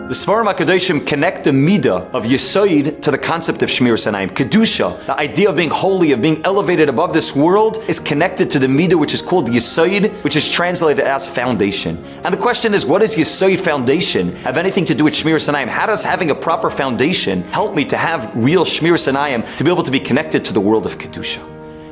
The Svarim HaKadoshim connect the midah of Yesoid to the concept of Shmir Sanayim. Kedusha, the idea of being holy, of being elevated above this world, is connected to the midah which is called Yesoid, which is translated as foundation. And the question is, what does Yesoid foundation have anything to do with Shmir Sanayim? How does having a proper foundation help me to have real Shmir Sanayim, to be able to be connected to the world of Kedusha?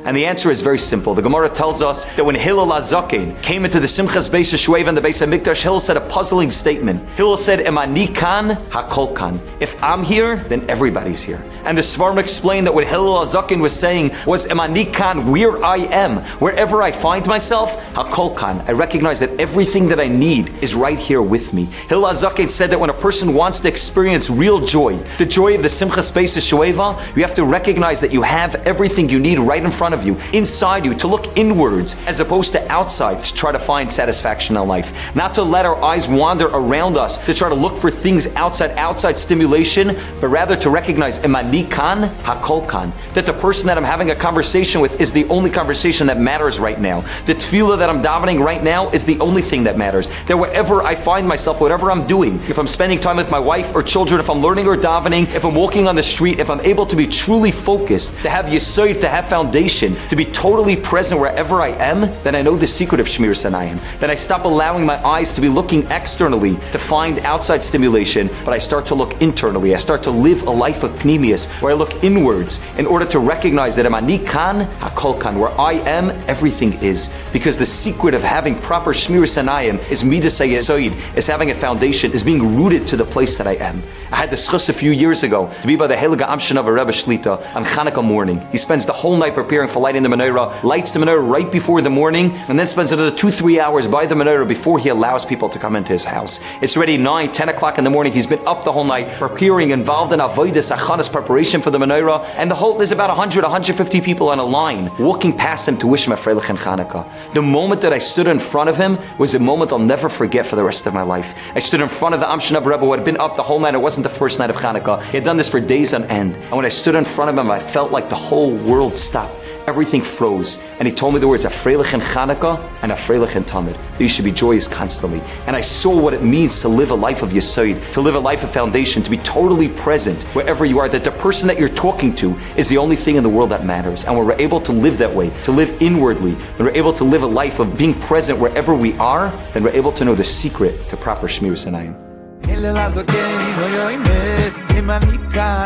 And the answer is very simple. The Gemara tells us that when Hillel HaZaken came into the Simchas Beis Yeshueva and the Beis HaMikdash, Hillel said a puzzling statement. Hillel said, Em ani kan, hakol kan. If I'm here, then everybody's here. And the Svarim explained that what Hillel HaZaken was saying was, Em ani kan, where I am, wherever I find myself, hakol kan. I recognize that everything that I need is right here with me. Hillel HaZaken said that when a person wants to experience real joy, the joy of the Simchas Beis Yeshueva, you have to recognize that you have everything you need right in front of you, inside you, to look inwards as opposed to outside to try to find satisfaction in life. Not to let our eyes wander around us to try to look for things outside stimulation, but rather to recognize emani kan, hakol kan, that the person that I'm having a conversation with is the only conversation that matters right now. The tefillah that I'm davening right now is the only thing that matters. That wherever I find myself, whatever I'm doing, if I'm spending time with my wife or children, if I'm learning or davening, if I'm walking on the street, if I'm able to be truly focused, to have yesod, to have foundation, to be totally present wherever I am, then I know the secret of Shmir Sanayim. Then I stop allowing my eyes to be looking externally to find outside stimulation, but I start to look internally. I start to live a life of pnimius, where I look inwards in order to recognize that Emani kan, hakol kan, where I am, everything is. Because the secret of having proper Shmir Sanayim is midas hayesod, is having a foundation, is being rooted to the place that I am. I had the schus a few years ago to be by the Heilige Amshon of a Rebbe Shlita on Chanukah morning. He spends the whole night preparing for lighting the menorah, lights the menorah right before the morning, and then spends another 2-3 hours by the menorah before he allows people to come into his house. It's already 9-10 o'clock in the morning. He's been up the whole night preparing, involved in avodas achanas preparation for the menorah, and there's about 150 people on a line walking past him to wish him a freilich and Chanukah. The moment that I stood in front of him was a moment I'll never forget for the rest of my life. I stood in front of the Amshon of Rebbe who had been up the whole night. It wasn't the first night of Chanukah. He had done this for days on end. And when I stood in front of him, I felt like the whole world stopped. Everything froze. And he told me the words, a freilich and Chanukah and a freilich and Tamid. You should be joyous constantly. And I saw what it means to live a life of yesod, to live a life of foundation, to be totally present wherever you are, that the person that you're talking to is the only thing in the world that matters. And when we're able to live that way, to live inwardly, when we're able to live a life of being present wherever we are, then we're able to know the secret to proper Shmir Sanayim. Manikan,